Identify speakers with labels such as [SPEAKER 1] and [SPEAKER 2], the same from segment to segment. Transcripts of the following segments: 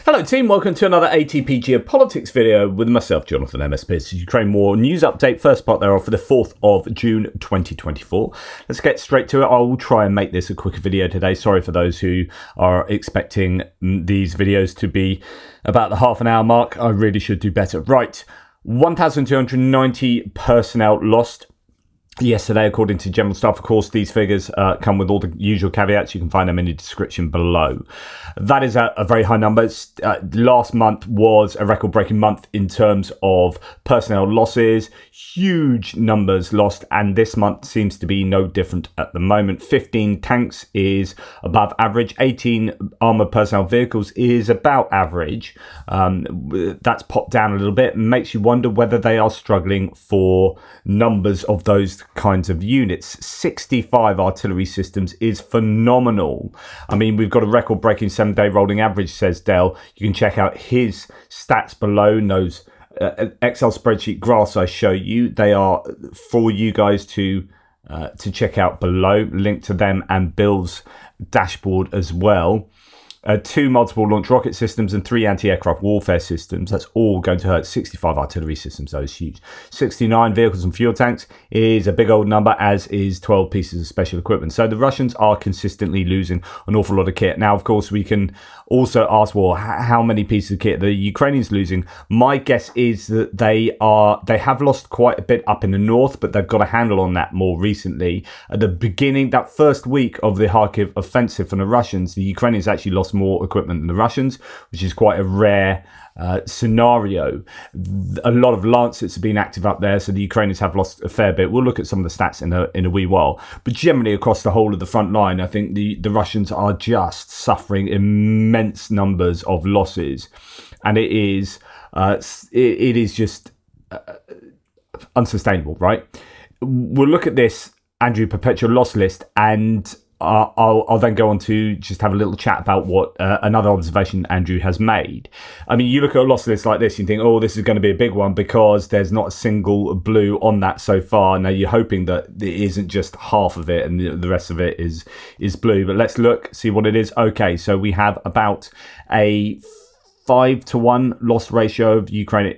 [SPEAKER 1] Hello team, welcome to another ATP Geopolitics video with myself, Jonathan MSP. It's Ukraine War News Update, first part thereof for the 4th of June 2024. Let's get straight to it. I will try and make this a quicker video today. Sorry for those who are expecting these videos to be about the half an hour mark. I really should do better. Right, 1,290 personnel lost yesterday, according to General Staff. Of course, these figures come with all the usual caveats. You can find them in the description below. That is a very high number. Last month was a record-breaking month in terms of personnel losses. Huge numbers lost, and this month seems to be no different at the moment. 15 tanks is above average. 18 armoured personnel vehicles is about average. That's popped down a little bit. Makes you wonder whether they are struggling for numbers of those kinds of units. 65 artillery systems is phenomenal. I mean, we've got a record-breaking 7-day rolling average, says Dell. You can check out his stats below in those Excel spreadsheet graphs I show you. They are for you guys to check out below. Link to them and Bill's dashboard as well. 2 multiple launch rocket systems and 3 anti-aircraft warfare systems. That's all going to hurt. 65 artillery systems, though, is huge. 69 vehicles and fuel tanks is a big old number, as is 12 pieces of special equipment. So the Russians are consistently losing an awful lot of kit. Now, of course, we can also ask, well, how many pieces of kit the Ukrainians losing? My guess is that they have lost quite a bit up in the north, but they've got a handle on that more recently. At the beginning, that first week of the Kharkiv offensive from the Russians, the Ukrainians actually lost more equipment than the Russians, which is quite a rare scenario. A lot of Lancets have been active up there, so the Ukrainians have lost a fair bit. We'll look at some of the stats in a wee while, but generally across the whole of the front line, I think the Russians are just suffering immense numbers of losses, and it is just unsustainable. Right? We'll look at this Andrew perpetual loss list, and I'll then go on to just have a little chat about what another observation Andrew has made. I mean, you look at a loss list like this, you think, oh, this is going to be a big one because there's not a single blue on that so far. Now, you're hoping that it isn't just half of it and the rest of it is blue. But let's look, see what it is. Okay, so we have about a 5-to-1 loss ratio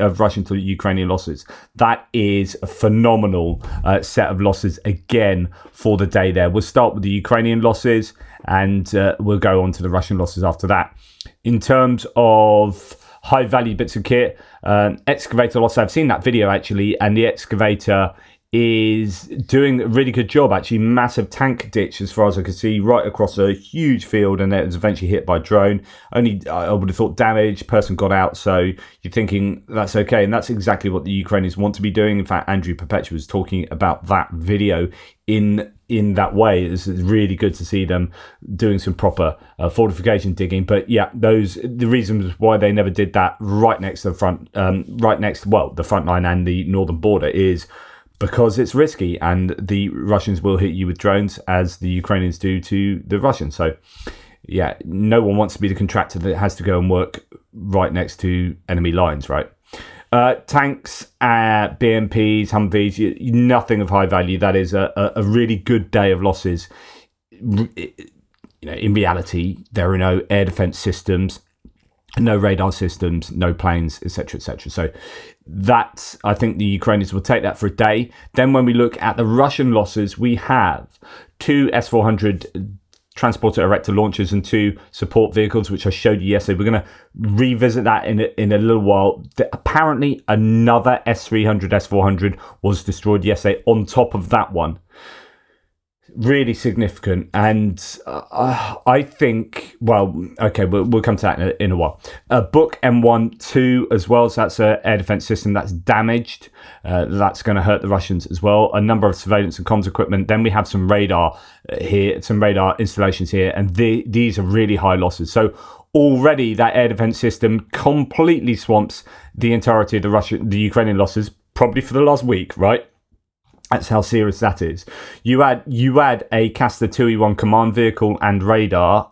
[SPEAKER 1] of Russian to Ukrainian losses. That is a phenomenal set of losses again for the day there. We'll start with the Ukrainian losses, and we'll go on to the Russian losses after that. In terms of high value bits of kit, excavator loss, I've seen that video actually, and the excavator is doing a really good job. Actually, massive tank ditch as far as I could see, right across a huge field, and it was eventually hit by drone. Only, I would have thought, damage, person got out, so you're thinking that's okay, and that's exactly what the Ukrainians want to be doing. In fact, Andrew Perpetua was talking about that video in that way. It's really good to see them doing some proper fortification digging. But yeah, the reasons why they never did that right next to the front, the front line and the northern border is because it's risky, and the Russians will hit you with drones, as the Ukrainians do to the Russians. So yeah, no one wants to be the contractor that has to go and work right next to enemy lines, right? Tanks, BMPs, Humvees, nothing of high value. That is a really good day of losses. You know, in reality, there are no air defense systems, no radar systems, no planes, etc., etc. So that's, I think the Ukrainians will take that for a day. Then when we look at the Russian losses, we have 2 S-400 transporter erector launchers and 2 support vehicles, which I showed you yesterday. We're going to revisit that in a little while. Apparently another S-300, S-400 was destroyed yesterday on top of that one. Really significant, and I think, well, okay, we'll come to that in a while. Book M1-2 as well, so that's an air defense system that's damaged. That's going to hurt the Russians as well. A number of surveillance and comms equipment. Then we have some radar here, some radar installations here, and these are really high losses. So already that air defense system completely swamps the entirety of the Ukrainian losses, probably for the last week, right? That's how serious that is. You add a Castor 2E1 command vehicle and radar,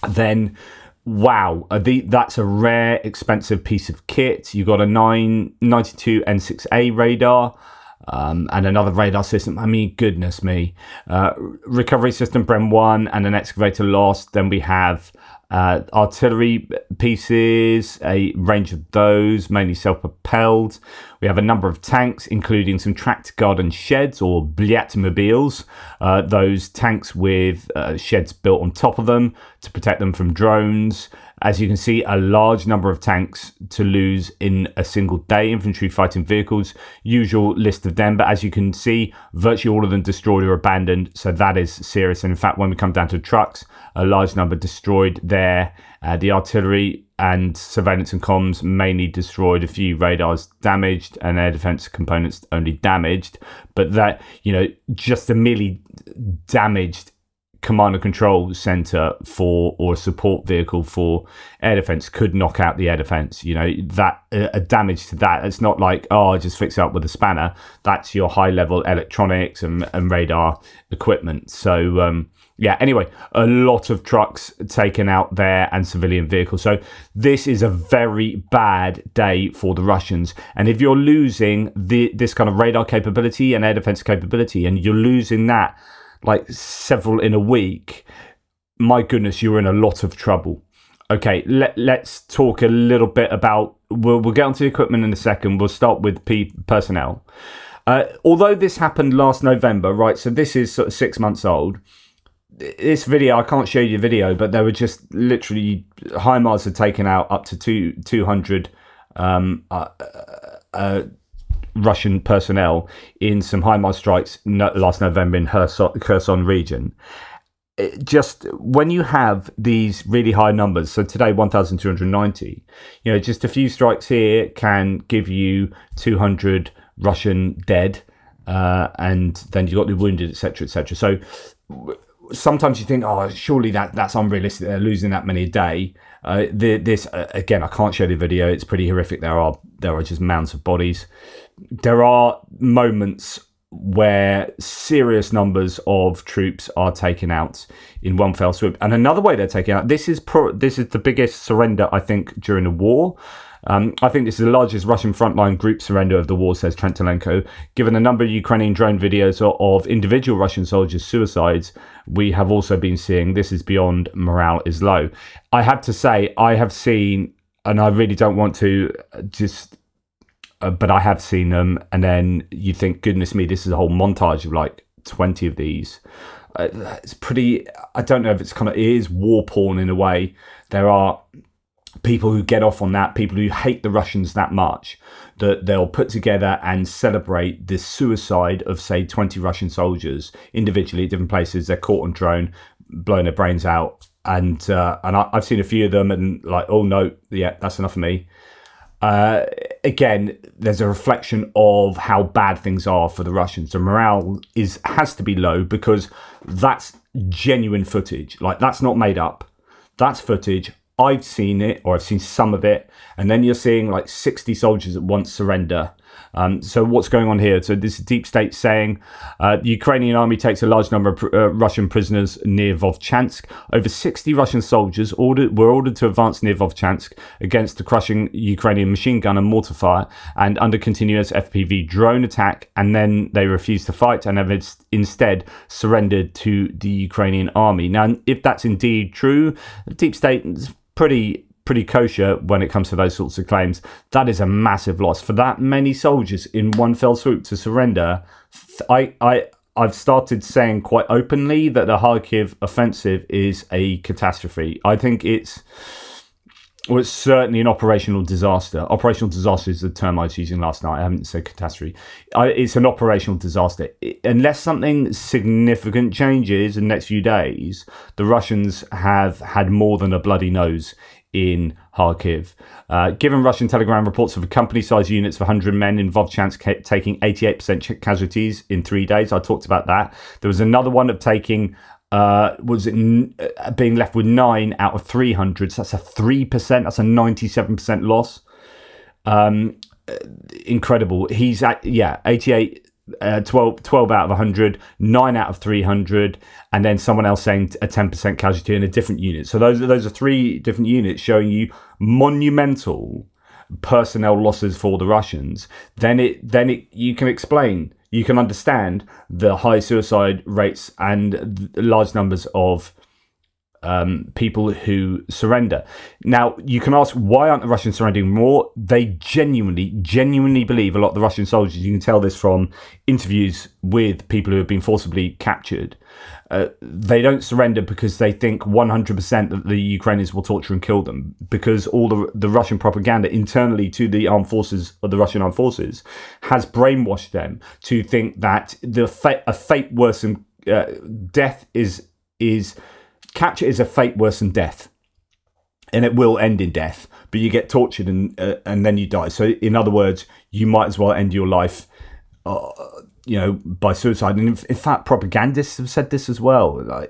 [SPEAKER 1] then wow, that's a rare, expensive piece of kit. You've got a 992 N6A radar, and another radar system. I mean, goodness me. Recovery system, Brem 1, and an excavator lost. Then we have artillery pieces, a range of those, mainly self-propelled. We have a number of tanks, including some tracked garden sheds or Bliatmobiles, those tanks with sheds built on top of them to protect them from drones. As you can see, a large number of tanks to lose in a single day. Infantry fighting vehicles, usual list of them. But as you can see, virtually all of them destroyed or abandoned. So that is serious. And in fact, when we come down to trucks, a large number destroyed there. The artillery and surveillance and comms mainly destroyed, a few radars damaged, and air defense components only damaged. But that, just a merely damaged command and control center for, or a support vehicle for air defense could knock out the air defense. That a damage to that, it's not like, oh, I just fix it up with a spanner. That's your high level electronics and radar equipment. So yeah, anyway, a lot of trucks taken out there and civilian vehicles. So this is a very bad day for the Russians. And if you're losing this kind of radar capability and air defense capability, and you're losing that like several in a week, my goodness, you're in a lot of trouble. Okay, let's talk a little bit about, we'll get onto the equipment in a second. We'll start with personnel. Although this happened last November, right, so this is sort of 6 months old. This video, I can't show you the video, but there were just literally, HIMARS had taken out up to 200 Russian personnel in some HIMARS strikes last November in Kherson region. Just when you have these really high numbers, so today 1,290, just a few strikes here can give you 200 Russian dead, and then you've got the wounded, etc., etc. So sometimes you think, oh, surely that's unrealistic. They're losing that many a day. This again, I can't show the video. It's pretty horrific. There are just mounds of bodies. There are moments where serious numbers of troops are taken out in one fell swoop. And another way they're taken out, this is the biggest surrender, I think, during the war. I think this is the largest Russian frontline group surrender of the war, says Trentelenko. Given the number of Ukrainian drone videos of individual Russian soldiers' suicides, we have also been seeing this is beyond morale is low. I have to say, I have seen, and I really don't want to but I have seen them, and then you think, goodness me, this is a whole montage of like 20 of these. It's pretty, I don't know if it is war porn in a way. There are people who get off on that, people who hate the Russians that much, that they'll put together and celebrate the suicide of, say, 20 Russian soldiers individually at different places. They're caught on drone, blowing their brains out. And I've seen a few of them and like, oh no, yeah, that's enough for me. Again, there's a reflection of how bad things are for the Russians. The morale has to be low because that's genuine footage. Like, that's not made up. That's footage. I've seen it, or I've seen some of it, and then you're seeing like 60 soldiers at once surrender. So what's going on here? So this is Deep State saying the Ukrainian army takes a large number of Russian prisoners near Vovchansk. Over 60 Russian soldiers were ordered to advance near Vovchansk against the crushing Ukrainian machine gun and mortar fire and under continuous FPV drone attack, and then they refused to fight and have instead surrendered to the Ukrainian army. Now, if that's indeed true, Deep State is pretty kosher when it comes to those sorts of claims. That is a massive loss for that many soldiers in one fell swoop to surrender. I've started saying quite openly that the Kharkiv offensive is a catastrophe. I think it's certainly an operational disaster. Operational disaster is the term I was using last night. I haven't said catastrophe. It's an operational disaster. Unless something significant changes in the next few days, the Russians have had more than a bloody nose in Kharkiv. Given Russian Telegram reports of a company-sized units of 100 men in Vovchansk taking 88% casualties in 3 days. I talked about that. There was another one of taking, being left with 9 out of 300. So that's a 3%. That's a 97% loss. Incredible. He's at, 88, 12 out of 100, 9 out of 300, and then someone else saying a 10% casualty in a different unit. So those are 3 different units showing you monumental personnel losses for the Russians. Then you can explain, you can understand the high suicide rates and large numbers of people who surrender. Now, you can ask, why aren't the Russians surrendering more? They genuinely believe, a lot of the Russian soldiers, you can tell this from interviews with people who have been forcibly captured, they don't surrender because they think 100% that the Ukrainians will torture and kill them, because all the Russian propaganda internally to the armed forces, or the Russian armed forces, has brainwashed them to think that a fate worse than death is capture is a fate worse than death, and it will end in death, but you get tortured and then you die. So in other words, you might as well end your life by suicide. And in fact, propagandists have said this as well.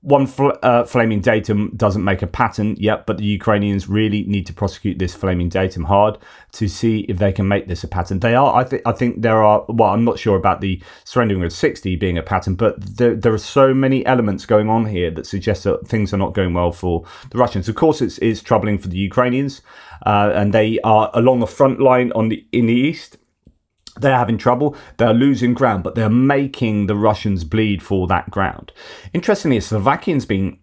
[SPEAKER 1] One flaming datum doesn't make a pattern yet, but the Ukrainians really need to prosecute this flaming datum hard to see if they can make this a pattern. They are. I think there are. Well, I'm not sure about the surrendering of 60 being a pattern, but there are so many elements going on here that suggest that things are not going well for the Russians. Of course, it's troubling for the Ukrainians, and they are along the front line in the east. They're having trouble. They're losing ground, but they're making the Russians bleed for that ground. Interestingly, Slovakian's been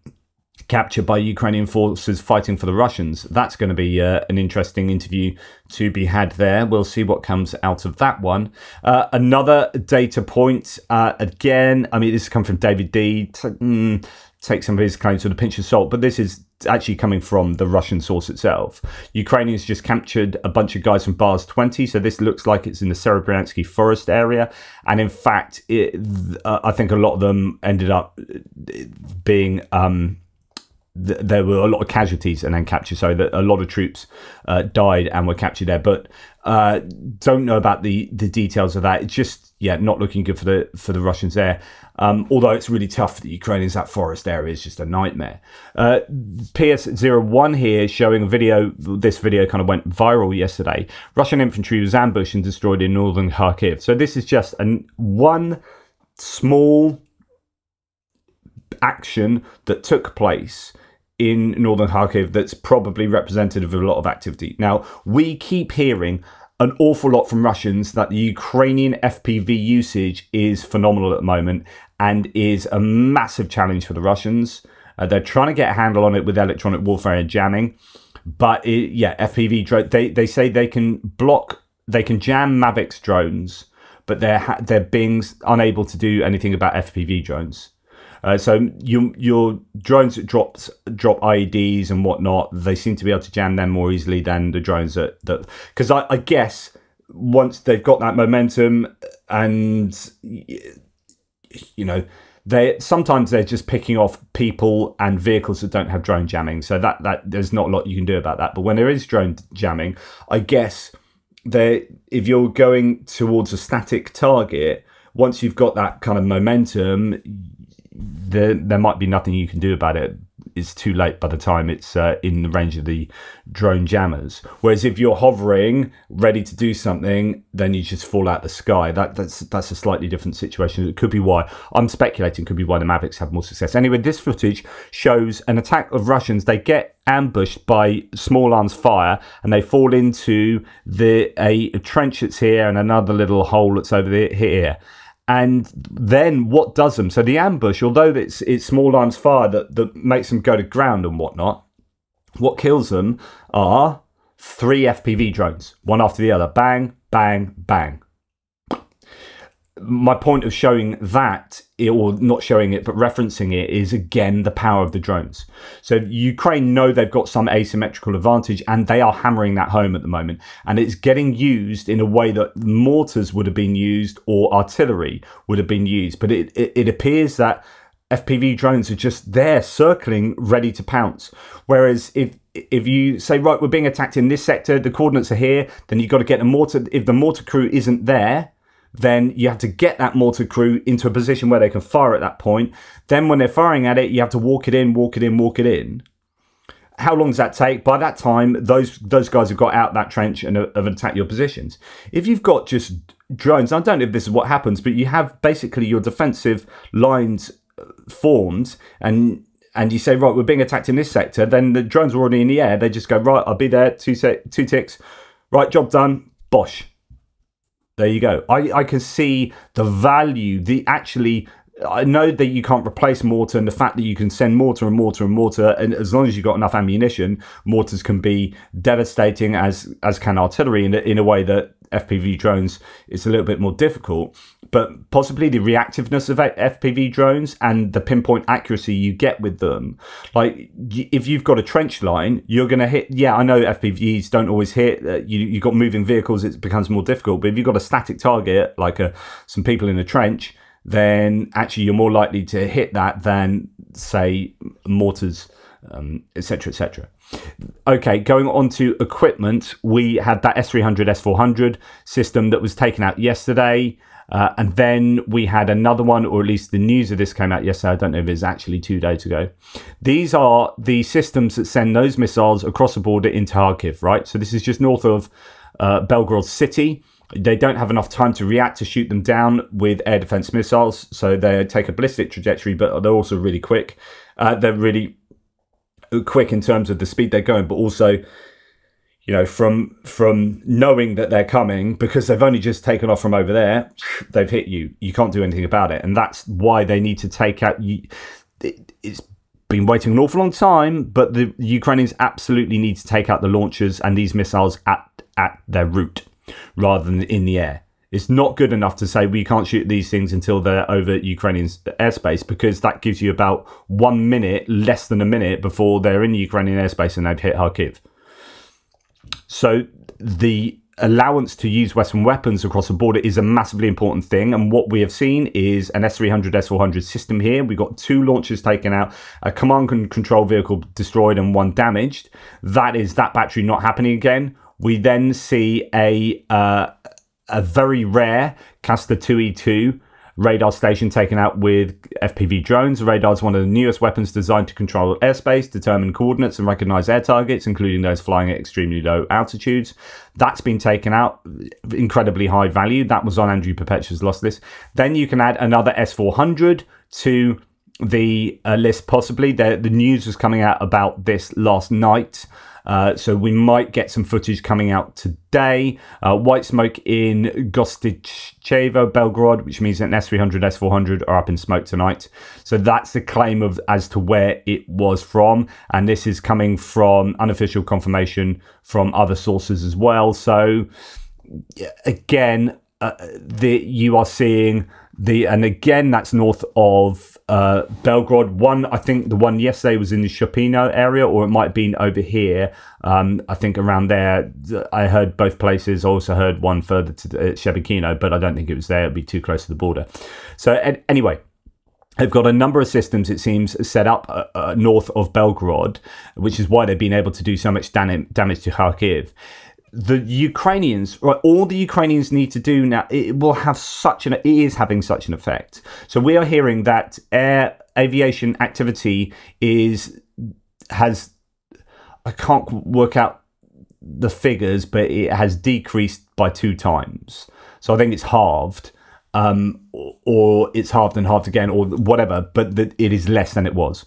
[SPEAKER 1] captured by Ukrainian forces fighting for the Russians. That's going to be an interesting interview to be had there. We'll see what comes out of that one. Another data point, again, I mean, this has come from David D. Take some of his claims with a pinch of salt, but this is actually coming from the Russian source itself. Ukrainians just captured a bunch of guys from Bars 20, so this looks like it's in the Serebryansky forest area, and in fact, I think a lot of them ended up being there were a lot of casualties and then captured, so that a lot of troops died and were captured there, but don't know about the details of that. It's just not looking good for the Russians there. Although it's really tough for the Ukrainians, that forest area is just a nightmare. PS01 here showing a video. This video kind of went viral yesterday. Russian infantry was ambushed and destroyed in northern Kharkiv. So this is just one small action that took place in northern Kharkiv that's probably representative of a lot of activity. Now, we keep hearing an awful lot from Russians that the Ukrainian FPV usage is phenomenal at the moment and is a massive challenge for the Russians. They're trying to get a handle on it with electronic warfare and jamming. But FPV drone, they say they can jam Mavic drones, but they're being unable to do anything about FPV drones. So your drones that drop IEDs and whatnot, they seem to be able to jam them more easily than the drones that because I guess once they've got that momentum, and sometimes they're just picking off people and vehicles that don't have drone jamming. So that there's not a lot you can do about that. But when there is drone jamming, I guess if you're going towards a static target, once you've got that kind of momentum, there might be nothing you can do about it. It's too late by the time it's in the range of the drone jammers. Whereas if you're hovering, ready to do something, then you just fall out the sky. That's a slightly different situation. It could be why, I'm speculating, could be why the Mavics have more success. Anyway, this footage shows an attack of Russians. They get ambushed by small arms fire and they fall into a trench that's here and another little hole that's over here. And then what does them? So the ambush, although it's small arms fire that makes them go to ground and whatnot, what kills them are 3 FPV drones, one after the other. Bang, bang, bang. My point of showing that, or not showing it, but referencing it, is again the power of the drones. So Ukraine know they've got some asymmetrical advantage, and they are hammering that home at the moment. And it's getting used in a way that mortars would have been used or artillery would have been used. But it appears that FPV drones are just there, circling, ready to pounce. Whereas if you say, right, we're being attacked in this sector, the coordinates are here, then you've got to get a mortar. If the mortar crew isn't there, then you have to get that mortar crew into a position where they can fire at that point. Then when they're firing at it, you have to walk it in, walk it in, walk it in. How long does that take? By that time, those guys have got out that trench and have attacked your positions. If you've got just drones, I don't know if this is what happens, but you have basically your defensive lines formed, and you say, right, we're being attacked in this sector, then the drones are already in the air. They just go, right, I'll be there, two ticks. Right, job done, bosh. There you go. I can see the value, the actually I know that you can't replace mortar, and the fact that you can send mortar and mortar and mortar, and as long as you've got enough ammunition, mortars can be devastating, as can artillery, in a way that FPV drones is a little bit more difficult. But possibly the reactiveness of FPV drones and the pinpoint accuracy you get with them. Like, if you've got a trench line, you're going to hit. Yeah, I know FPVs don't always hit. You've got moving vehicles, it becomes more difficult. But if you've got a static target, like some people in a trench, then actually you're more likely to hit that than, say, mortars, etc., etc. Okay, going on to equipment, we had that S300, S400 system that was taken out yesterday. And then we had another one, or at least the news of this came out yesterday. I don't know if it's actually 2 days ago. These are the systems that send those missiles across the border into Kharkiv, right? So this is just north of Belgorod city. They don't have enough time to react to shoot them down with air defense missiles. So they take a ballistic trajectory, but they're also really quick. They're really quick in terms of the speed they're going, but also, you know, from knowing that they're coming, because they've only just taken off from over there, they've hit you. You can't do anything about it. And that's why they need to take out... It's been waiting an awful long time, but the Ukrainians absolutely need to take out the launchers and these missiles at their route, rather than in the air. It's not good enough to say we can't shoot these things until they're over Ukrainian airspace, because that gives you about 1 minute, less than a minute, before they're in Ukrainian airspace and they've hit Kharkiv. So the allowance to use Western weapons across the border is a massively important thing. And what we have seen is an S300, S400 system here. We've got 2 launchers taken out, a command and control vehicle destroyed and 1 damaged. That is that battery not happening again. We then see a very rare Castor 2E2 radar station taken out with FPV drones. The radar is one of the newest weapons designed to control airspace, determine coordinates, and recognize air targets, including those flying at extremely low altitudes. That's been taken out, incredibly high value. That was on Andrew Perpetua's loss list. Then you can add another S400 to the list, possibly. The news was coming out about this last night. So we might get some footage coming out today. White smoke in Gostichevo, Belgorod, which means that an S300, S400 are up in smoke tonight. So that's the claim as to where it was from. And this is coming from unofficial confirmation from other sources as well. So again, you are seeing and again, that's north of Belgorod. I think the one yesterday was in the Shopino area, or it might have been over here. I think around there. I heard both places. I also heard one further to Shebekino, but I don't think it was there. It'd be too close to the border. So anyway, they've got a number of systems, it seems, set up north of Belgorod, which is why they've been able to do so much damage to Kharkiv. The Ukrainians, right, all the Ukrainians need to do now, it is having such an effect. So we are hearing that aviation activity I can't work out the figures, but it has decreased by 2 times. So I think it's halved, or it's halved and halved again, or whatever, but it is less than it was,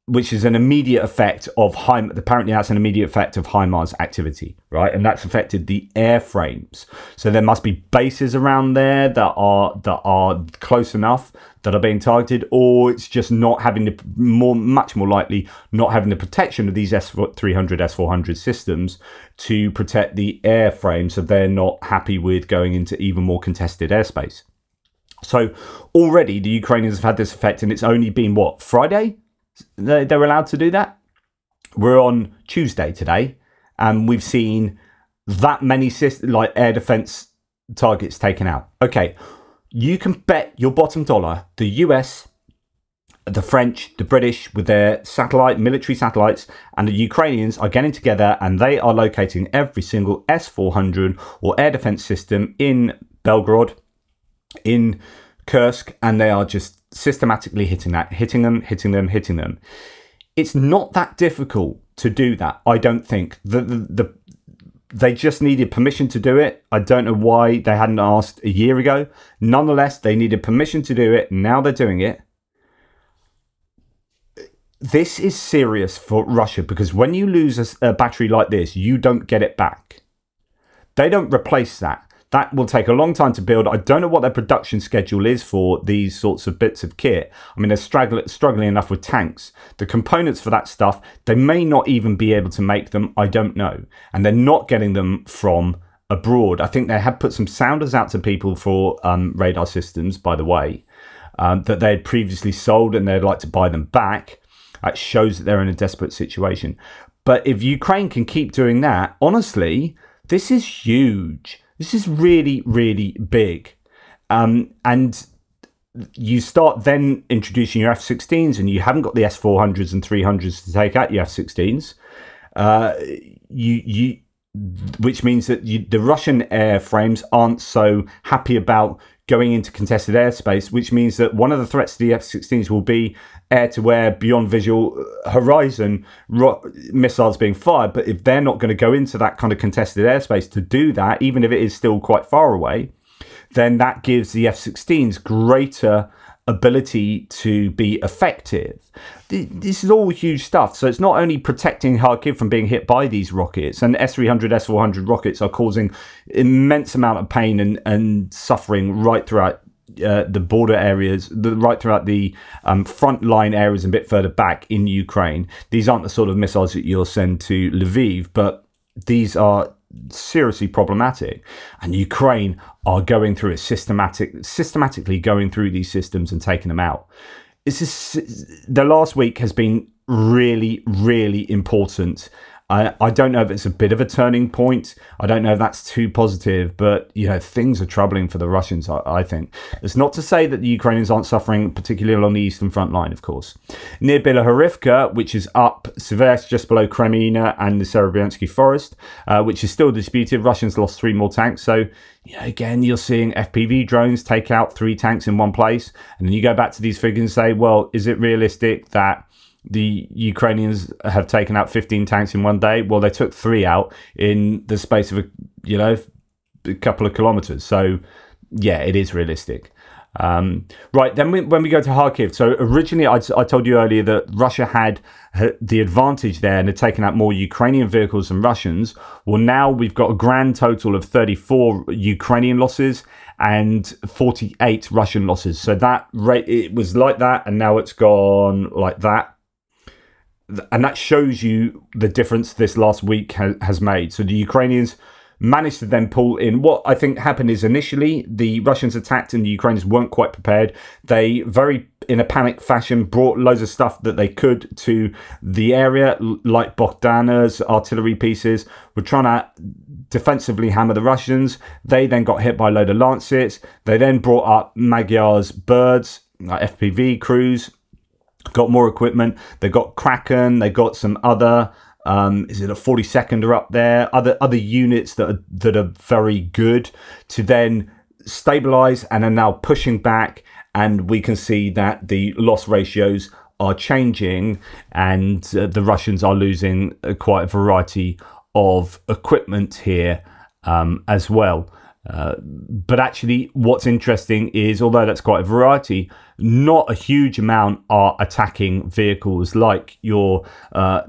[SPEAKER 1] which is an immediate effect of apparently that's an immediate effect of HIMARS activity, right? And that's affected the airframes. So there must be bases around there that are close enough that are being targeted, or it's just not having much more likely not having the protection of these S300, S400 systems to protect the airframe, so they're not happy with going into even more contested airspace. So already the Ukrainians have had this effect, and it's only been, Friday? They're allowed to do that. We're on Tuesday today, and we've seen that many air defense targets taken out. Okay, you can bet your bottom dollar the US, the French, the British with their military satellites, and the Ukrainians are getting together, and they are locating every single S400 or air defense system in Belgorod, in Kursk, and they are just systematically hitting them. It's not that difficult to do that, I don't think. They just needed permission to do it. I don't know why they hadn't asked a year ago. Nonetheless, they needed permission to do it. Now they're doing it. This is serious for Russia, because when you lose a battery like this, you don't get it back. They don't replace that. That will take a long time to build. I don't know what their production schedule is for these sorts of bits of kit. I mean, they're struggling enough with tanks. The components for that stuff, they may not even be able to make them. I don't know. And they're not getting them from abroad. I think they had put some sounders out to people for radar systems, by the way, that they had previously sold, and they'd like to buy them back. That shows that they're in a desperate situation. But if Ukraine can keep doing that, honestly, this is huge. This is really, really big. And you start then introducing your F-16s, and you haven't got the S-400s and 300s to take out your F-16s. Which means that the Russian airframes aren't so happy about going into contested airspace, which means that one of the threats to the F-16s will be air-to-air, beyond visual horizon missiles being fired. But if they're not going to go into that kind of contested airspace to do that, even if it is still quite far away, then that gives the F-16s greater ability to be effective. This is all huge stuff. So it's not only protecting Kharkiv from being hit by these rockets, and S-300, S-400 rockets are causing immense amount of pain and suffering right throughout the border areas, right throughout the front line areas and a bit further back in Ukraine. These aren't the sort of missiles that you'll send to Lviv, but these are seriously problematic, and Ukraine are going through it, systematically going through these systems and taking them out. The last week has been really, really important. I don't know if it's a bit of a turning point. I don't know if that's too positive, but you know, things are troubling for the Russians, I think. It's not to say that the Ukrainians aren't suffering, particularly along the eastern front line, of course. Near Bilohorivka, which is up Seversk, just below Kremina and the Serebryensky forest, which is still disputed, Russians lost 3 more tanks. So, you know, again, you're seeing FPV drones take out 3 tanks in one place. And then you go back to these figures and say, well, is it realistic that the Ukrainians have taken out 15 tanks in one day? Well, they took 3 out in the space of a couple of kilometers. So yeah, it is realistic. Right, then when we go to Kharkiv, so originally I told you earlier that Russia had the advantage there and had taken out more Ukrainian vehicles than Russians. Well, now we've got a grand total of 34 Ukrainian losses and 48 Russian losses. So that rate, it was like that, and now it's gone like that. And that shows you the difference this last week has made. So the Ukrainians managed to then pull in. What I think happened is initially the Russians attacked and the Ukrainians weren't quite prepared. They in a panic fashion, brought loads of stuff that they could to the area, like Bogdana's artillery pieces. Were trying to defensively hammer the Russians. They then got hit by a load of Lancets. They then brought up Magyar's birds, like FPV crews. Got more equipment. They got Kraken. They got some other. Is it a 42nd are up there? Other units that are very good to then stabilize and are now pushing back. And we can see that the loss ratios are changing, and the Russians are losing quite a variety of equipment here as well. But actually, what's interesting is, although that's quite a variety, not a huge amount are attacking vehicles like your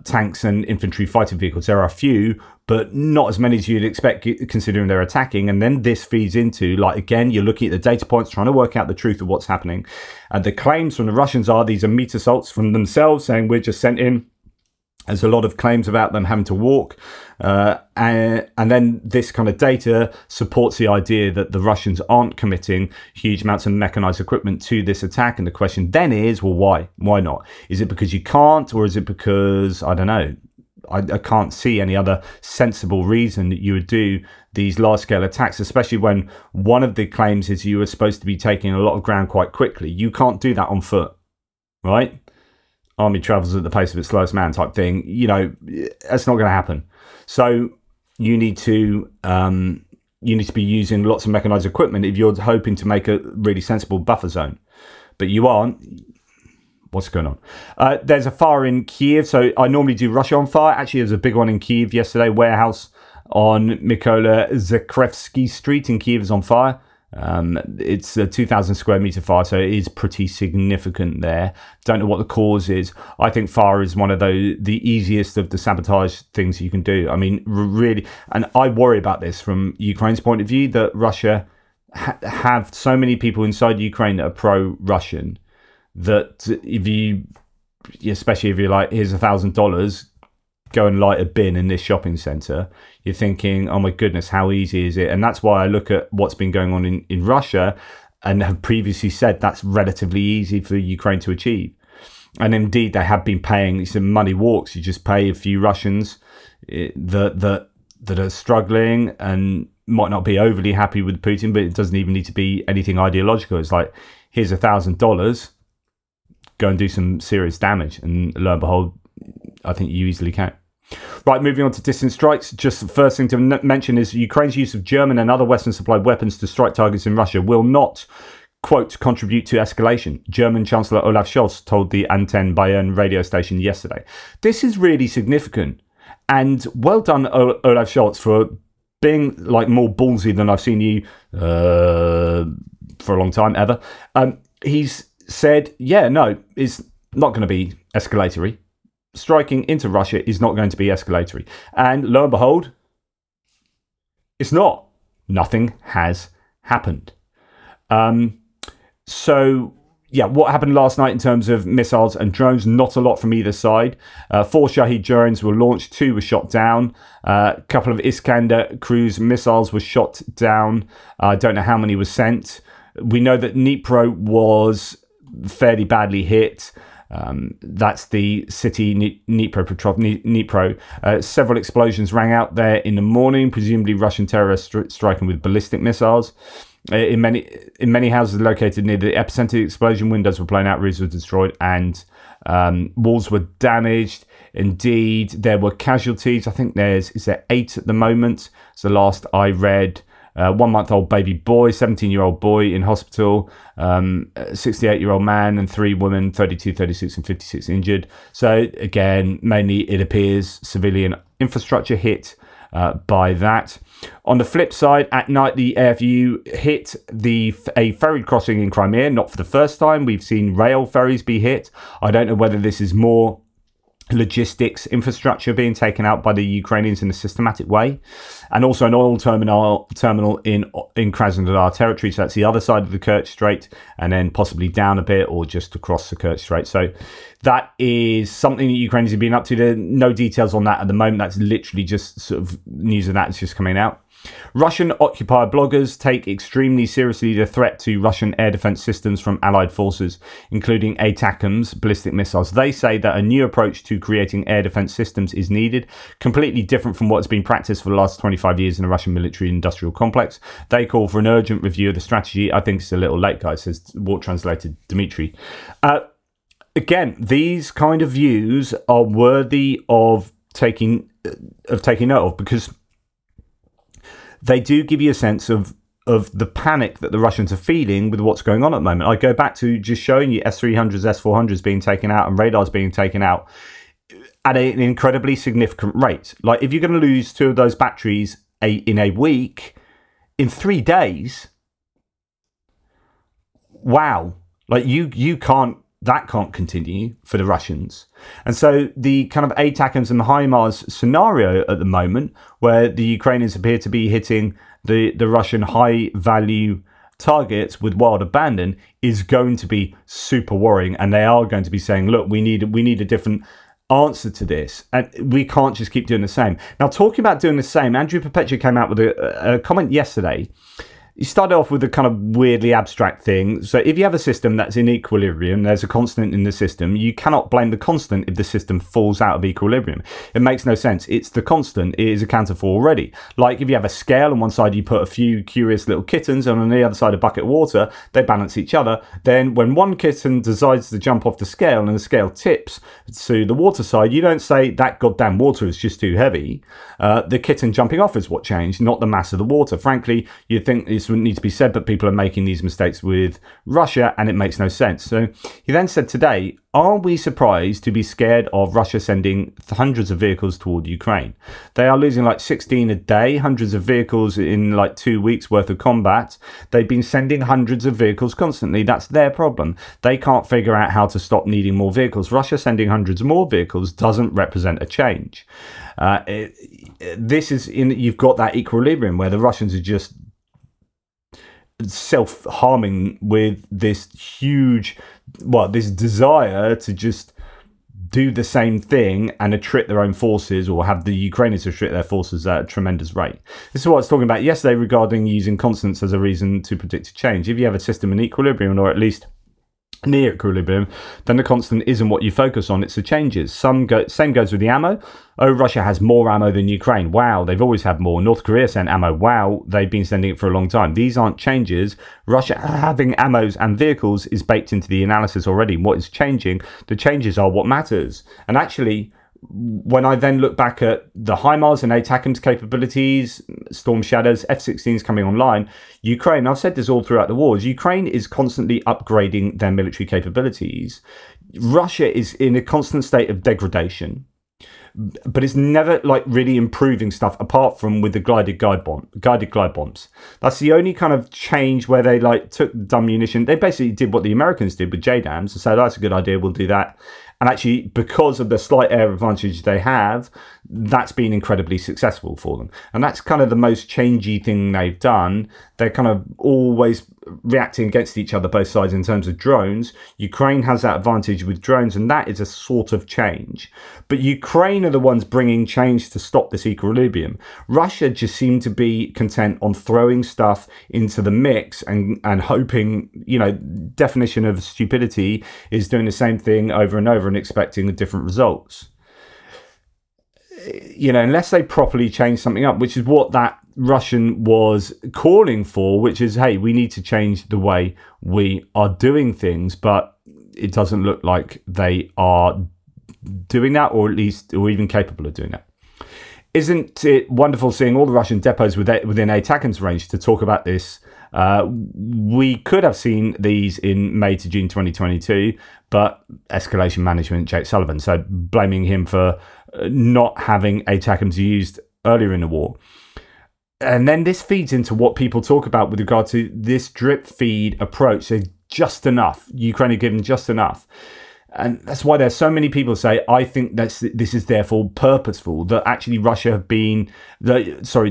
[SPEAKER 1] tanks and infantry fighting vehicles. There are a few, but not as many as you'd expect considering they're attacking. And then this feeds into, like, again, you're looking at the data points, trying to work out the truth of what's happening. And the claims from the Russians are these are meat assaults from themselves, saying we're just sent in. There's a lot of claims about them having to walk. And then this kind of data supports the idea that the Russians aren't committing huge amounts of mechanized equipment to this attack. And the question then is, well, why? Why not? Is it because you can't, or is it because, I don't know, I can't see any other sensible reason that you would do these large-scale attacks, especially when one of the claims is you were supposed to be taking a lot of ground quite quickly. You can't do that on foot, right? Army travels at the pace of its slowest man type thing. You know, that's not going to happen. So you need to be using lots of mechanized equipment if you're hoping to make a really sensible buffer zone. But you aren't. What's going on? There's a fire in Kiev. So I normally do Russia on fire. Actually, there's a big one in Kiev yesterday. Warehouse on Mykola Zakrevsky Street in Kiev is on fire. It's a 2,000 square meter fire, so it is pretty significant there. Don't know what the cause is. I think fire is one of the easiest of the sabotage things you can do. I mean, really, and I worry about this from Ukraine's point of view, that Russia have so many people inside Ukraine that are pro-Russian that if you, especially if you're like, here's $1,000, go and light a bin in this shopping centre, you're thinking, oh my goodness, how easy is it? And that's why I look at what's been going on in Russia and have previously said that's relatively easy for Ukraine to achieve. And indeed, they have been paying some money walks. You just pay a few Russians that are struggling and might not be overly happy with Putin, but it doesn't even need to be anything ideological. It's like, here's $1,000, go and do some serious damage. And lo and behold, I think you easily can. Right, moving on to distant strikes. Just the first thing to mention is Ukraine's use of German and other Western-supplied weapons to strike targets in Russia will not, quote, contribute to escalation. German Chancellor Olaf Scholz told the Antenne Bayern radio station yesterday. This is really significant. And well done, Olaf Scholz, for being like more ballsy than I've seen you for a long time, ever. He's said, yeah, no, it's not going to be escalatory. Striking into Russia is not going to be escalatory. And lo and behold, it's not. Nothing has happened. So, yeah, what happened last night in terms of missiles and drones? Not a lot from either side. 4 Shahed drones were launched, 2 were shot down. A couple of Iskander cruise missiles were shot down. I don't know how many were sent. We know that Dnipro was fairly badly hit. That's the city, Dnipro. Several explosions rang out there in the morning, presumably Russian terrorists striking with ballistic missiles. In many houses located near the epicenter of the explosion, windows were blown out, roofs were destroyed, and walls were damaged. Indeed, there were casualties. I think is there 8 at the moment? It's the last I read. 1-month-old baby boy, 17-year-old boy in hospital, 68-year-old man and 3 women, 32, 36 and 56 injured. So again, mainly it appears civilian infrastructure hit by that. On the flip side, at night the AFU hit a ferry crossing in Crimea, not for the first time. We've seen rail ferries be hit. I don't know whether this is more logistics infrastructure being taken out by the Ukrainians in a systematic way, and also an oil terminal in Krasnodar territory, so that's the other side of the Kerch Strait, and then possibly down a bit or just across the Kerch Strait. So that is something that Ukrainians have been up to. There are no details on that at the moment. That's literally just sort of news of that is just coming out. Russian occupier bloggers take extremely seriously the threat to Russian air defense systems from allied forces, including ATACMS, ballistic missiles. They say that a new approach to creating air defense systems is needed, completely different from what's been practiced for the last 25 years in the Russian military-industrial complex. They call for an urgent review of the strategy. I think it's a little late, guys, says War Translated Dmitry. Again, these kind of views are worthy of taking note of, because they do give you a sense of the panic that the Russians are feeling with what's going on at the moment. I go back to just showing you S-300s, S-400s being taken out and radars being taken out at an incredibly significant rate. Like, if you're going to lose 2 of those batteries in a week, in 3 days, wow. Like, that can't continue for the Russians. And so the kind of ATACMS and the HIMARS scenario at the moment, where the Ukrainians appear to be hitting the Russian high-value targets with wild abandon, is going to be super worrying. And they are going to be saying, look, we need a different answer to this, and we can't just keep doing the same. Now, talking about doing the same, Andrew Perpetua came out with a comment yesterday. You started off with a kind of weirdly abstract thing. So if you have a system that's in equilibrium, there's a constant in the system, you cannot blame the constant if the system falls out of equilibrium. It makes no sense. It's the constant. It is accounted for already. Like if you have a scale, on one side you put a few curious little kittens, and on the other side a bucket of water, they balance each other. Then when one kitten decides to jump off the scale and the scale tips to the water side, you don't say that goddamn water is just too heavy. The kitten jumping off is what changed, not the mass of the water. Frankly, you'd think this wouldn't need to be said, but people are making these mistakes with Russia, and it makes no sense. So he then said today, are we surprised to be scared of Russia sending hundreds of vehicles toward Ukraine? They are losing like 16 a day, hundreds of vehicles in like 2 weeks worth of combat. They've been sending hundreds of vehicles constantly. That's their problem. They can't figure out how to stop needing more vehicles. Russia sending hundreds more vehicles doesn't represent a change. You've got that equilibrium where the Russians are just self-harming with this this desire to just do the same thing and attrit their own forces, or have the Ukrainians attrit their forces at a tremendous rate. This is what I was talking about yesterday regarding using constants as a reason to predict a change. If you have a system in equilibrium, or at least near equilibrium, then the constant isn't what you focus on, it's the changes. Same goes with the ammo. Oh, Russia has more ammo than Ukraine. Wow, they've always had more. North Korea sent ammo. Wow, they've been sending it for a long time. These aren't changes. Russia having ammos and vehicles is baked into the analysis already. What is changing? The changes are what matters. And actually, when I then look back at the HIMARS and ATACMS capabilities, Storm Shadows, F-16s coming online, Ukraine, I've said this all throughout the wars, Ukraine is constantly upgrading their military capabilities. Russia is in a constant state of degradation, but it's never like really improving stuff apart from with the guided glide bombs. That's the only kind of change where they like took dumb munition. They basically did what the Americans did with JDAMs and said, oh, that's a good idea, we'll do that. And actually, because of the slight air advantage they have, that's been incredibly successful for them. And that's kind of the most changey thing they've done. They're kind of always reacting against each other, both sides, in terms of drones. Ukraine has that advantage with drones, and that is a sort of change. But Ukraine are the ones bringing change to stop this equilibrium. Russia just seemed to be content on throwing stuff into the mix and hoping, definition of stupidity is doing the same thing over and over and expecting different results. Unless they properly change something up, which is what that Russian was calling for, which is, hey, we need to change the way we are doing things, but it doesn't look like they are doing that, or even capable of doing that. Isn't it wonderful seeing all the Russian depots within ATACMS range to talk about this? We could have seen these in May to June 2022, but escalation management, Jake Sullivan, so blaming him for not having ATACMS used earlier in the war. And then this feeds into what people talk about with regard to this drip feed approach. So just enough. Ukraine are given just enough. And that's why there's so many people say, I think this is therefore purposeful, that actually the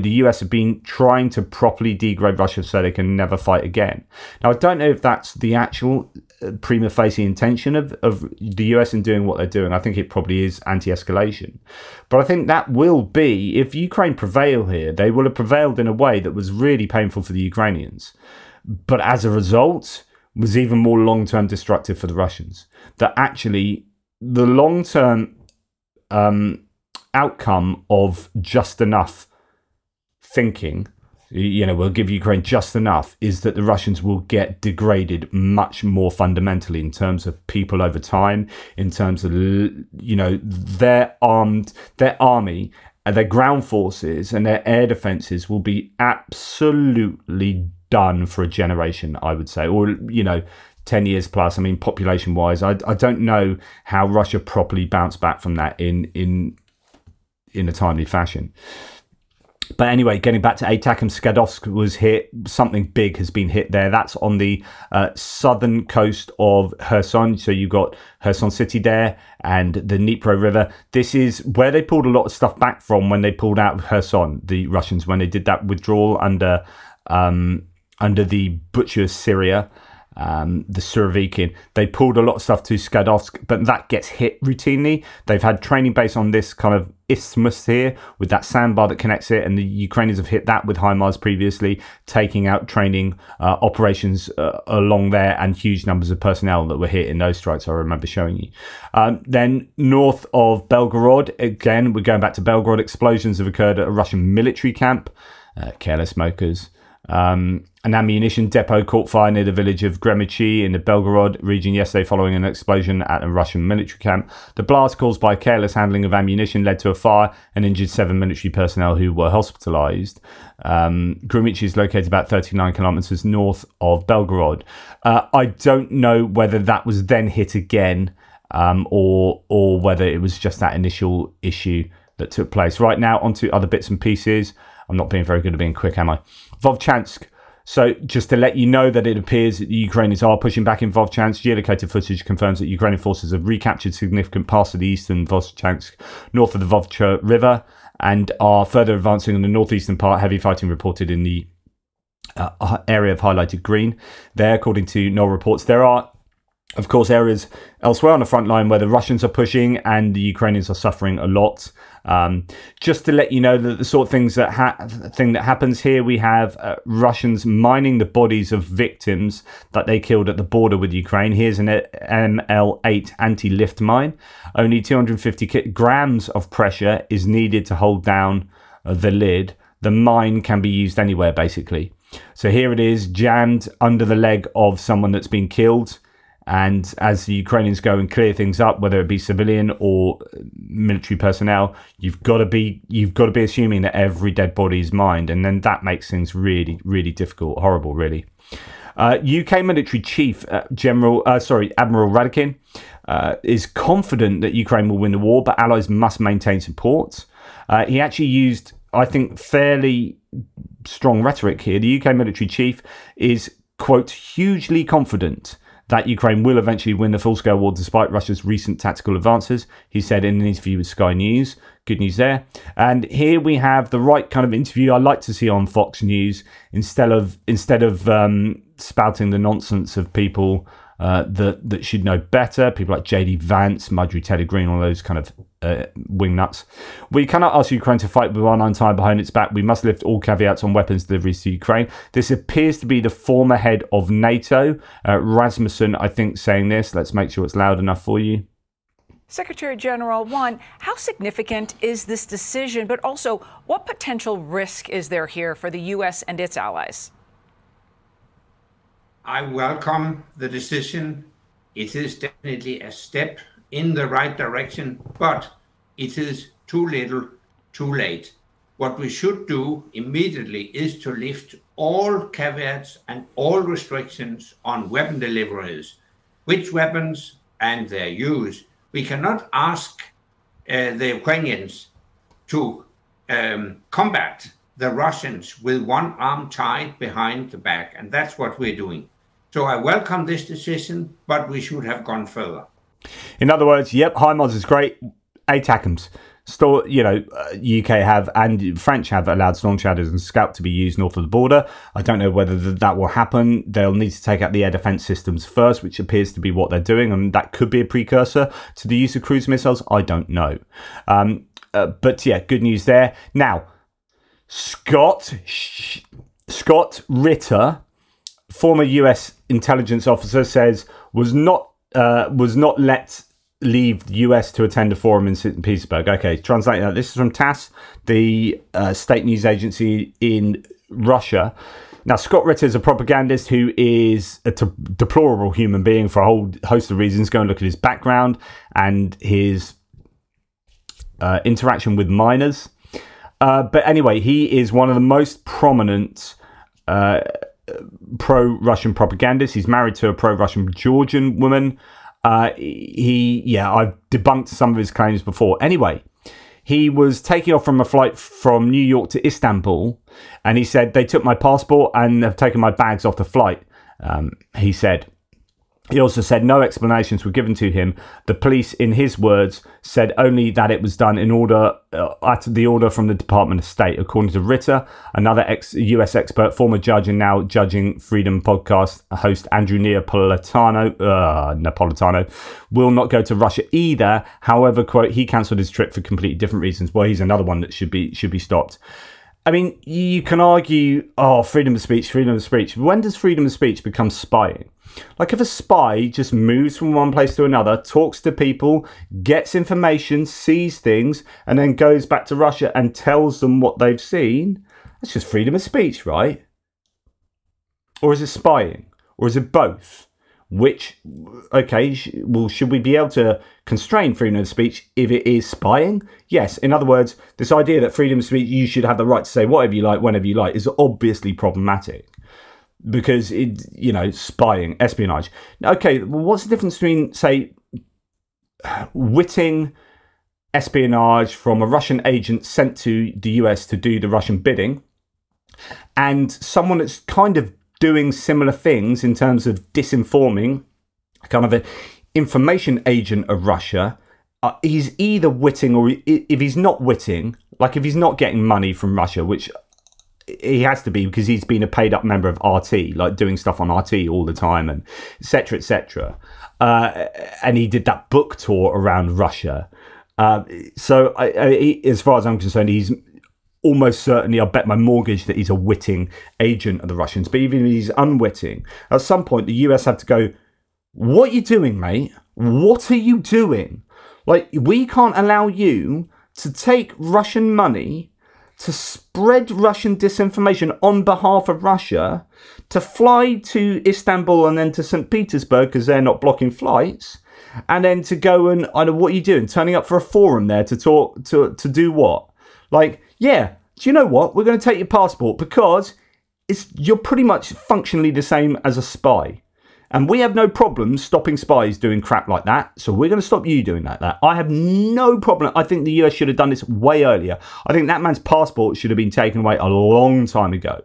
[SPEAKER 1] US have been trying to properly degrade Russia so they can never fight again. Now, I don't know if that's the actual prima facie intention of the US in doing what they're doing. I think it probably is anti-escalation. But I think that will be, if Ukraine prevail here, they will have prevailed in a way that was really painful for the Ukrainians. But as a result, was even more long-term destructive for the Russians. That actually the long-term outcome of just enough thinking, we'll give Ukraine just enough, is that the Russians will get degraded much more fundamentally in terms of people over time, in terms of, their army and their ground forces and their air defenses will be absolutely done for a generation, I would say, or 10 years plus. I mean, population wise, I don't know how Russia properly bounced back from that in a timely fashion. But anyway, getting back to ATACMS, Skadovsk was hit. Something big has been hit there. That's on the southern coast of Kherson. So you've got Kherson city there and the Dnipro River. This is where they pulled a lot of stuff back from when they pulled out of Kherson, the Russians, when they did that withdrawal under the Butcher Syria, the Surovikin. They pulled a lot of stuff to Skadovsk, but that gets hit routinely. They've had training base on this kind of isthmus here with that sandbar that connects it, and the Ukrainians have hit that with HIMARS previously, taking out training operations along there, and huge numbers of personnel that were hit in those strikes, I remember showing you. Then north of Belgorod, again, we're going back to Belgorod, explosions have occurred at a Russian military camp. Careless smokers. An ammunition depot caught fire near the village of Gremichi in the Belgorod region yesterday following an explosion at a Russian military camp. The blast, caused by careless handling of ammunition, led to a fire and injured 7 military personnel who were hospitalized. Gremichi is located about 39 kilometers north of Belgorod. I don't know whether that was then hit again or whether it was just that initial issue that took place. Right now, onto other bits and pieces. I'm not being very good at being quick, am I? Vovchansk. So just to let you know that it appears that the Ukrainians are pushing back in Vovchansk. Geolocated footage confirms that Ukrainian forces have recaptured significant parts of the eastern Vovchansk, north of the Vovcha River, and are further advancing in the northeastern part. Heavy fighting reported in the area of highlighted green there, according to NOL reports. There are, of course, areas elsewhere on the front line where the Russians are pushing and the Ukrainians are suffering a lot. Just to let you know that the sort of things that happens here, we have Russians mining the bodies of victims that they killed at the border with Ukraine. Here's an ML8 anti-lift mine. Only 250 grams of pressure is needed to hold down the lid. The mine can be used anywhere, basically. So here it is, jammed under the leg of someone that's been killed. And as the Ukrainians go and clear things up, whether it be civilian or military personnel, you've got to be assuming that every dead body is mined, and then that makes things really, really difficult, horrible, really. UK military chief Admiral Radakin is confident that Ukraine will win the war, but allies must maintain support. He actually used, I think, fairly strong rhetoric here. The UK military chief is, quote, hugely confident that Ukraine will eventually win the full-scale war despite Russia's recent tactical advances, he said in an interview with Sky News. Good news there. And here we have the right kind of interview I like to see on Fox News instead of spouting the nonsense of people that should know better, people like JD Vance, Marjorie Taylor Greene, all those kind of wingnuts. We cannot ask Ukraine to fight with one arm tied behind its back. We must lift all caveats on weapons deliveries to Ukraine. This appears to be the former head of NATO, Rasmussen, I think, saying this. Let's make sure it's loud enough for you.
[SPEAKER 2] Secretary General, one, how significant is this decision, but also what potential risk is there here for the U.S. and its allies?
[SPEAKER 3] I welcome the decision. It is definitely a step in the right direction, but it is too little, too late. What we should do immediately is to lift all caveats and all restrictions on weapon deliveries, which weapons and their use. We cannot ask the Ukrainians to combat the Russians with one arm tied behind the back, and that's what we're doing. So I welcome this decision, but we should have gone further.
[SPEAKER 1] In other words, yep, HIMARS is great. ATACMS. Still, UK have and French have allowed Storm Shadows and Scout to be used north of the border. I don't know whether that will happen. They'll need to take out the air defense systems first, which appears to be what they're doing, and that could be a precursor to the use of cruise missiles. I don't know. But yeah, good news there. Now, Scott Ritter, former US intelligence officer, says was not let leave the US to attend a forum in St. Petersburg. Okay, translating that. This is from TASS, the state news agency in Russia. Now, Scott Ritter is a propagandist who is a deplorable human being for a whole host of reasons. Go and look at his background and his interaction with minors. But anyway, he is one of the most prominent pro-Russian propagandists. He's married to a pro-Russian Georgian woman. I've debunked some of his claims before. Anyway, he was taking off from a flight from New York to Istanbul, and he said, they took my passport and have taken my bags off the flight, he said. He also said no explanations were given to him. The police, in his words, said only that it was done in order at the order from the Department of State. According to Ritter, another US expert, former judge and now Judging Freedom podcast host Andrew Napolitano will not go to Russia either. However, quote, he cancelled his trip for completely different reasons. Well, he's another one that should be stopped. I mean, you can argue, freedom of speech, freedom of speech. When does freedom of speech become spying? Like if a spy just moves from one place to another, talks to people, gets information, sees things, and then goes back to Russia and tells them what they've seen, that's just freedom of speech, right? or is it spying? Or is it both? Which, okay, well, should we be able to constrain freedom of speech if it is spying? Yes. In other words, this idea that freedom of speech, you should have the right to say whatever you like, whenever you like, is obviously problematic. Because, spying, espionage. Okay, well, what's the difference between, say, witting espionage from a Russian agent sent to the US to do the Russian bidding, and someone that's kind of doing similar things in terms of disinforming, kind of an information agent of Russia? He's either witting, or if he's not witting, like if he's not getting money from Russia, which he has to be because he's been a paid up member of RT, like doing stuff on RT all the time, and etc., etc. And he did that book tour around Russia. So as far as I'm concerned, he's almost certainly, I'll bet my mortgage that he's a witting agent of the Russians. But even if he's unwitting, at some point the US have to go, what are you doing, mate? What are you doing? Like, we can't allow you to take Russian money to spread Russian disinformation on behalf of Russia, to fly to Istanbul and then to St. Petersburg because they're not blocking flights, and then to go and, I don't know, what are you doing? Turning up for a forum there to talk, to do what? Like, yeah, do you know what? We're going to take your passport because you're pretty much functionally the same as a spy. And we have no problem stopping spies doing crap like that. So we're going to stop you doing that. I have no problem. I think the US should have done this way earlier. I think that man's passport should have been taken away a long time ago.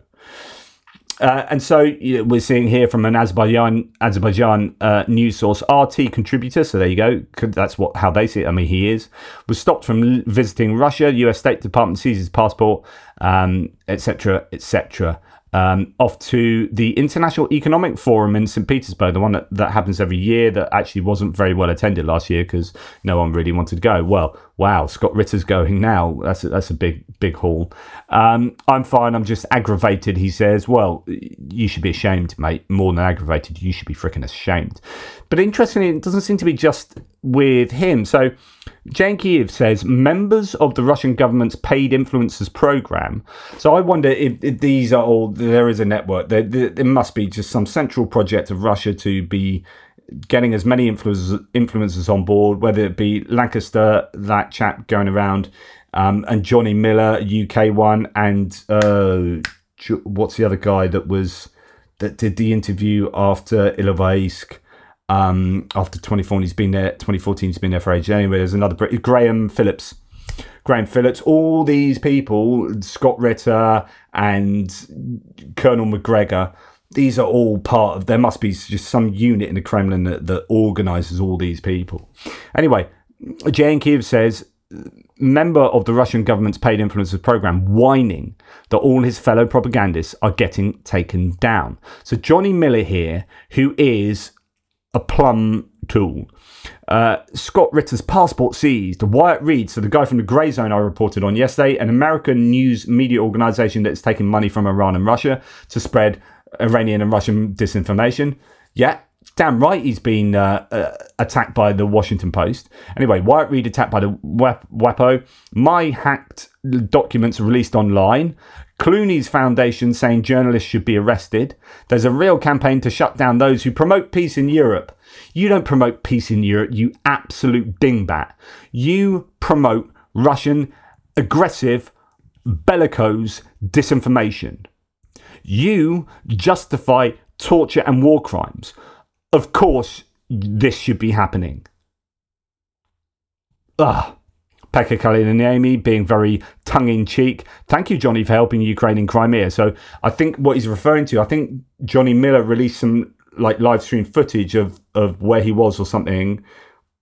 [SPEAKER 1] And so we're seeing here from an Azerbaijan news source, RT contributor. So there you go. That's how they see it. I mean, he was stopped from visiting Russia. US State Department seizes his passport, etc., etc. Off to the International Economic Forum in St. Petersburg, the one that happens every year, that actually wasn't very well attended last year because no one really wanted to go. Well, wow, Scott Ritter's going now. That's a big haul. I'm fine. I'm just aggravated, he says. Well, you should be ashamed, mate. More than aggravated, you should be freaking ashamed. But interestingly, it doesn't seem to be just with him. So Jane Kiev says members of the Russian government's paid influencers program. So I wonder if these are all, there is a network. There must be just some central project of Russia to be getting as many influencers on board, whether it be Lancaster, that chap going around, and Johnny Miller, UK one, and what's the other guy that did the interview after Ilovaisk? After 2014, he's been there. 2014, he's been there for ages. Anyway, there's another Graham Phillips. All these people, Scott Ritter and Colonel McGregor. These are all part of. There must be just some unit in the Kremlin that organises all these people. Anyway, Jane Kiev says, member of the Russian government's paid influencers program, whining that all his fellow propagandists are getting taken down. So Johnny Miller here, who is a plum tool. Scott Ritter's passport seized. Wyatt Reed, so the guy from the Grey Zone I reported on yesterday, an American news media organisation that's taking money from Iran and Russia to spread Iranian and Russian disinformation. Yeah, damn right he's been attacked by the Washington Post. Anyway, Wyatt Reed attacked by the WAPO. My hacked documents released online. Clooney's foundation saying journalists should be arrested. There's a real campaign to shut down those who promote peace in Europe. You don't promote peace in Europe, you absolute dingbat. You promote Russian aggressive, bellicose disinformation. You justify torture and war crimes. Of course, this should be happening. Pekka Kaliniemi being very tongue-in-cheek. Thank you, Johnny, for helping Ukraine in Crimea. So I think what he's referring to, I think Johnny Miller released some like live stream footage of where he was or something,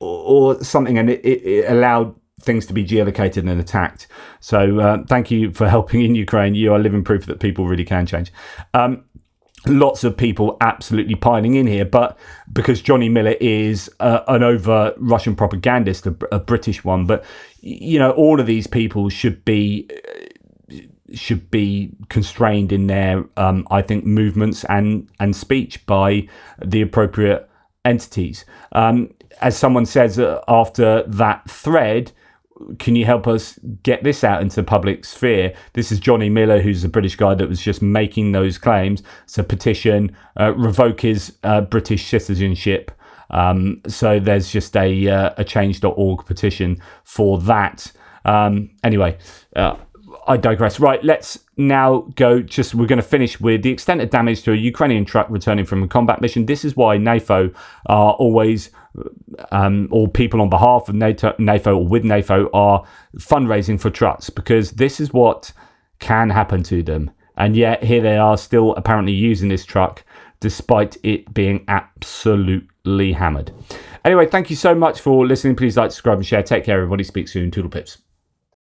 [SPEAKER 1] and it allowed things to be geolocated and attacked. So thank you for helping in Ukraine. You are living proof that people really can change. Lots of people absolutely piling in here, but because Johnny Miller is an overt Russian propagandist, a British one, but all of these people should be constrained in their, I think, movements and speech by the appropriate entities. As someone says after that thread, can you help us get this out into the public sphere? This is Johnny Miller, who's a British guy that was just making those claims. It's a petition, revoke his British citizenship. So there's just a change.org petition for that. Anyway, I digress. Right, let's now go. We're going to finish with the extent of damage to a Ukrainian truck returning from a combat mission. This is why NATO are always, or people on behalf of NATO or with NATO are fundraising for trucks, because this is what can happen to them. And yet here they are still apparently using this truck despite it being absolutely hammered. Anyway, thank you so much for listening. Please like, subscribe and share. Take care, everybody. Speak soon. Toodle pips.